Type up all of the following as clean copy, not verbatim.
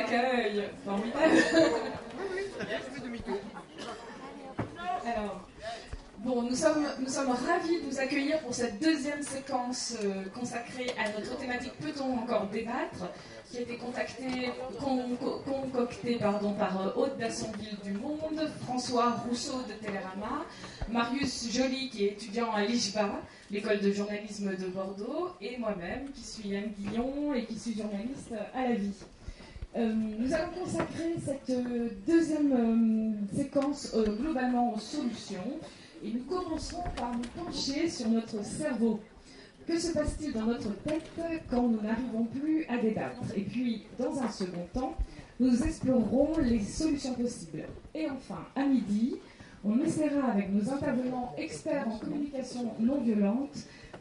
accueil formidable. Alors, bon, nous sommes ravis de vous accueillir pour cette deuxième séquence consacrée à notre thématique Peut-on encore débattre, qui a été concoctée par Aude Dassonville du Monde, François Rousseau de Télérama, Marius Joly qui est étudiant à l'IJBA, l'école de journalisme de Bordeaux, et moi-même qui suis Yann Guillon et qui suis journaliste à la vie. Nous allons consacrer cette deuxième séquence globalement aux solutions et nous commencerons par nous pencher sur notre cerveau. Que se passe-t-il dans notre tête quand nous n'arrivons plus à débattre? Et puis, dans un second temps, nous explorerons les solutions possibles. Et enfin, à midi, on essaiera avec nos intervenants experts en communication non violente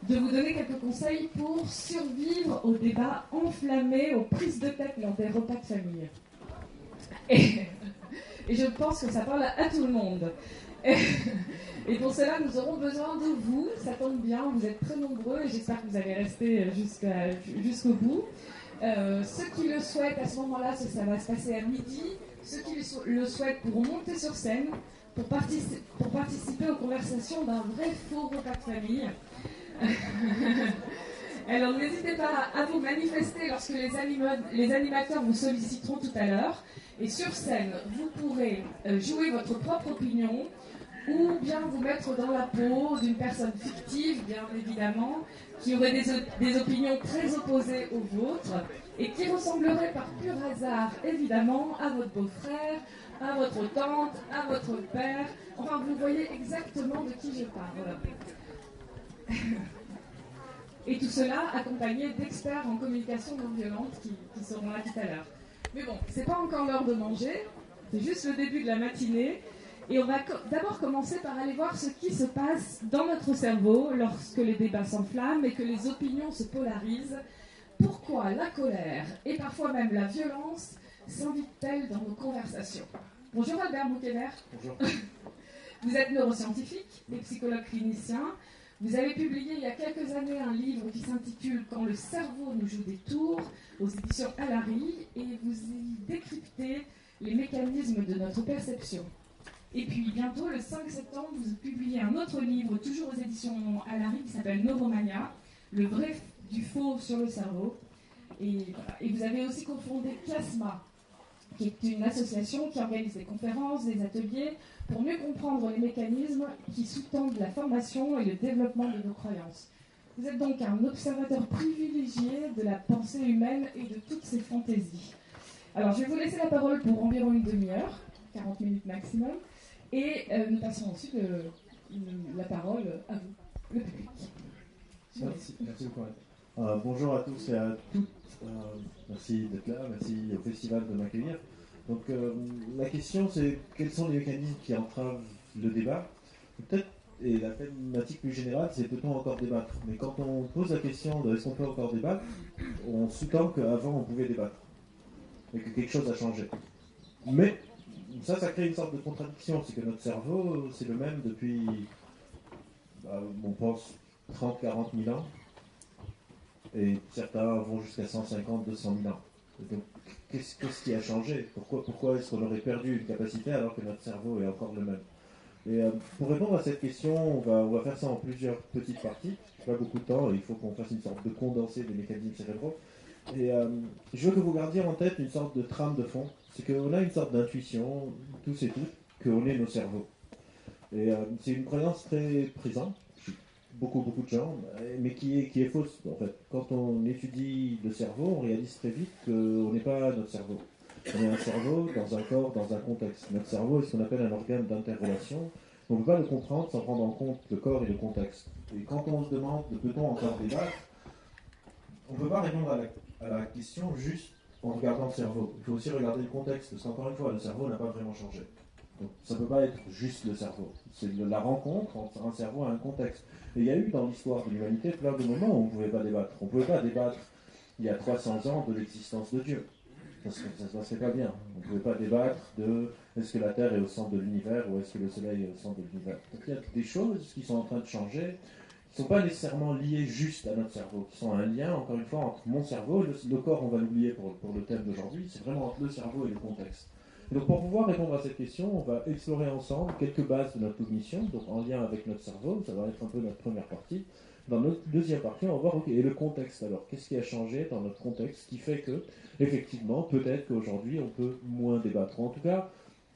de vous donner quelques conseils pour survivre aux débats enflammés, aux prises de tête lors des repas de famille. Et je pense que ça parle à tout le monde. Et pour cela, nous aurons besoin de vous. Ça tombe bien, vous êtes très nombreux et j'espère que vous allez rester jusqu'au bout. Ceux qui le souhaitent, à ce moment-là, ça va se passer à midi. Ceux qui le souhaitent pourront monter sur scène pour participer aux conversations d'un vrai faux repas de famille. Alors n'hésitez pas à vous manifester lorsque les animateurs vous solliciteront tout à l'heure. Et sur scène, vous pourrez jouer votre propre opinion ou bien vous mettre dans la peau d'une personne fictive, bien évidemment, qui aurait des opinions très opposées aux vôtres et qui ressemblerait par pur hasard, évidemment, à votre beau-frère, à votre tante, à votre père. Enfin, vous voyez exactement de qui je parle. Et tout cela accompagné d'experts en communication non violente qui seront là tout à l'heure. Mais bon, c'est pas encore l'heure de manger, c'est juste le début de la matinée. Et on va d'abord commencer par aller voir ce qui se passe dans notre cerveau lorsque les débats s'enflamment et que les opinions se polarisent. Pourquoi la colère et parfois même la violence s'invitent-elles dans nos conversations? Bonjour Albert Bouquet-Vert. Bonjour. Vous êtes neuroscientifique et psychologue clinicien. Vous avez publié il y a quelques années un livre qui s'intitule « Quand le cerveau nous joue des tours » aux éditions Alary et vous y décryptez les mécanismes de notre perception. Et puis bientôt, le 5 septembre, vous publiez un autre livre, toujours aux éditions Alary, qui s'appelle Neuromania, le vrai du faux sur le cerveau. Et vous avez aussi cofondé Plasma, qui est une association qui organise des conférences, des ateliers, pour mieux comprendre les mécanismes qui sous-tendent la formation et le développement de nos croyances. Vous êtes donc un observateur privilégié de la pensée humaine et de toutes ses fantaisies. Alors, je vais vous laisser la parole pour environ une demi-heure, 40 minutes maximum, et nous passons ensuite la parole à vous, le public. Merci beaucoup. Bonjour à tous et à toutes. Merci d'être là, merci au festival de m'accueillir. Donc la question c'est quels sont les mécanismes qui entravent le débat? Peut-être, et la thématique plus générale c'est peut-on encore débattre? Mais quand on pose la question de est-ce qu'on peut encore débattre, on sous-tend qu'avant on pouvait débattre et que quelque chose a changé. Mais ça crée une sorte de contradiction, c'est que notre cerveau c'est le même depuis, on pense, 30-40 000 ans. Et certains vont jusqu'à 150, 200 000 ans. Et donc, qu'est-ce qui a changé? Pourquoi est-ce qu'on aurait perdu une capacité alors que notre cerveau est encore le même? Et pour répondre à cette question, on va faire ça en plusieurs petites parties. Pas beaucoup de temps, il faut qu'on fasse une sorte de condensé des mécanismes cérébraux. Et je veux que vous gardiez en tête une sorte de trame de fond. C'est qu'on a une sorte d'intuition, tous et toutes, qu'on est nos cerveaux. Et c'est une croyance très présente. Beaucoup de gens, mais qui est fausse en fait. Quand on étudie le cerveau, on réalise très vite qu'on n'est pas notre cerveau. On est un cerveau dans un corps, dans un contexte. Notre cerveau est ce qu'on appelle un organe d'interrelation. On ne peut pas le comprendre sans prendre en compte le corps et le contexte. Et quand on se demande peut-on encore débattre, on ne peut pas répondre à la question juste en regardant le cerveau. Il faut aussi regarder le contexte, parce qu'encore une fois, le cerveau n'a pas vraiment changé. Donc, ça ne peut pas être juste le cerveau. C'est la rencontre entre un cerveau et un contexte. Et il y a eu dans l'histoire de l'humanité plein de moments où on ne pouvait pas débattre. On ne pouvait pas débattre il y a 300 ans de l'existence de Dieu. Parce que ça ne se passait pas bien. On ne pouvait pas débattre de est-ce que la Terre est au centre de l'univers ou est-ce que le Soleil est au centre de l'univers. Donc il y a des choses qui sont en train de changer, ne sont pas nécessairement liés juste à notre cerveau, qui sont un lien, encore une fois, entre mon cerveau, le corps, on va l'oublier pour le thème d'aujourd'hui, c'est vraiment entre le cerveau et le contexte. Et donc pour pouvoir répondre à cette question, on va explorer ensemble quelques bases de notre cognition, donc en lien avec notre cerveau, ça va être un peu notre première partie. Dans notre deuxième partie, on va voir, ok, et le contexte alors, qu'est-ce qui a changé dans notre contexte qui fait que, effectivement, peut-être qu'aujourd'hui on peut moins débattre, ou en tout cas,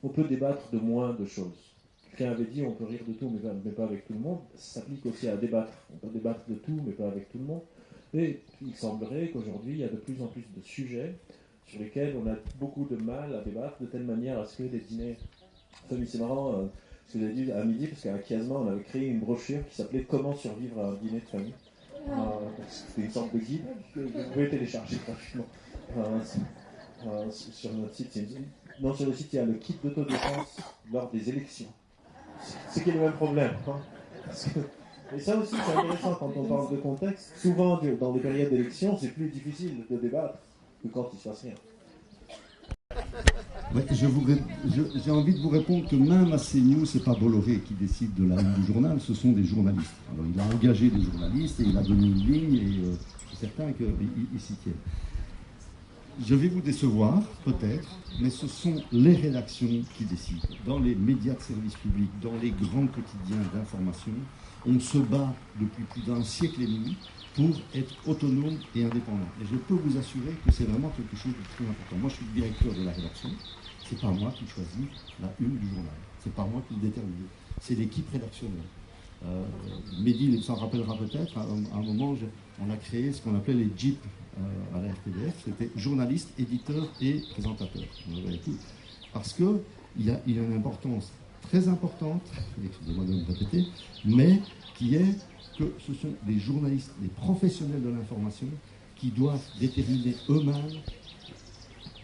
on peut débattre de moins de choses. Quelqu'un avait dit on peut rire de tout mais pas avec tout le monde, ça s'applique aussi à débattre. On peut débattre de tout mais pas avec tout le monde. Et il semblerait qu'aujourd'hui il y a de plus en plus de sujets sur lesquels on a beaucoup de mal à débattre de telle manière à ce que les dîners... C'est marrant ce que j'ai dit à midi parce qu'à Chiasma on avait créé une brochure qui s'appelait Comment survivre à un dîner de famille. C'était une sorte de guide que vous pouvez télécharger gratuitement sur notre site. Non, sur le site il y a le kit d'autodéfense lors des élections. Ce qui est le même problème. Et ça aussi, c'est intéressant quand on parle de contexte. Souvent, dans les périodes d'élection, c'est plus difficile de débattre que quand il ne se passe rien. Ouais, j'ai envie de vous répondre que même à CNews, ce n'est pas Bolloré qui décide de la ligne du journal, ce sont des journalistes. Alors, il a engagé des journalistes et il a donné une ligne et je suis certain qu'il s'y tient. Je vais vous décevoir, peut-être, mais ce sont les rédactions qui décident. Dans les médias de service public, dans les grands quotidiens d'information, on se bat depuis plus d'un siècle et demi pour être autonome et indépendant. Et je peux vous assurer que c'est vraiment quelque chose de très important. Moi, je suis le directeur de la rédaction. C'est pas moi qui choisis la une du journal. C'est pas moi qui le détermine. C'est l'équipe rédactionnelle. Mehdi s'en rappellera peut-être. À un moment, on a créé ce qu'on appelait les JIP à la RTBF. C'était journaliste, éditeur et présentateur. Parce qu'il y a une importance très importante, excusez-moi de me répéter, mais qui est que ce sont des journalistes, des professionnels de l'information qui doivent déterminer eux-mêmes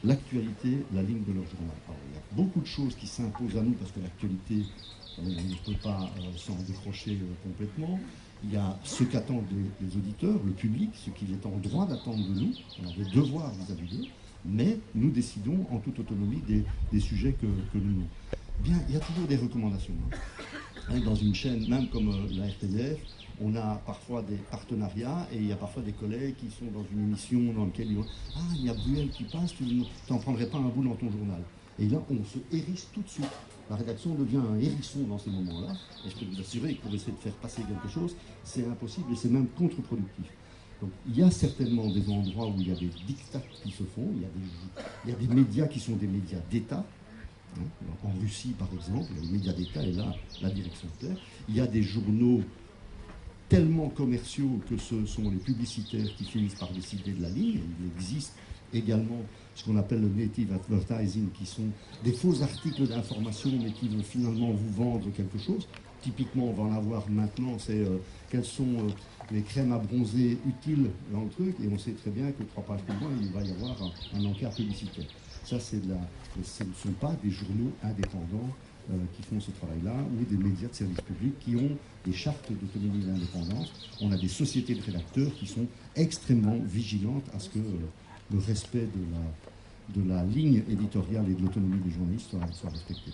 l'actualité, la ligne de leur journal. Alors, il y a beaucoup de choses qui s'imposent à nous parce que l'actualité, on ne peut pas s'en décrocher complètement. Il y a ce qu'attendent les auditeurs, le public, ce qu'il est en droit d'attendre de nous. On a des devoirs vis-à-vis d'eux, mais nous décidons en toute autonomie des sujets que nous. Bien, il y a toujours des recommandations. Dans une chaîne, même comme la RTBF, on a parfois des partenariats et il y a parfois des collègues qui sont dans une émission dans laquelle ils vont « Ah, il y a Bruel qui passe, tu n'en prendrais pas un bout dans ton journal ?» Et là, on se hérisse tout de suite. La rédaction devient un hérisson dans ces moments-là. Et je peux vous assurer que pour essayer de faire passer quelque chose, c'est impossible et c'est même contre-productif. Donc il y a certainement des endroits où il y a des dictats qui se font, il y a des médias qui sont des médias d'État. En Russie, par exemple, les médias d'État et là, la direction de terre. Il y a des journaux tellement commerciaux que ce sont les publicitaires qui finissent par décider de la ligne. Il existe également ce qu'on appelle le native advertising, qui sont des faux articles d'information, mais qui vont finalement vous vendre quelque chose. Typiquement, on va en avoir maintenant, c'est quelles sont les crèmes à bronzer utiles dans le truc, et on sait très bien que 3 pages plus loin, il va y avoir un encart publicitaire. Ça, ce ne sont pas des journaux indépendants qui font ce travail-là, ou des médias de service public qui ont des chartes d'autonomie et d'indépendance. On a des sociétés de rédacteurs qui sont extrêmement vigilantes à ce que le respect de la ligne éditoriale et de l'autonomie des journalistes soit respecté.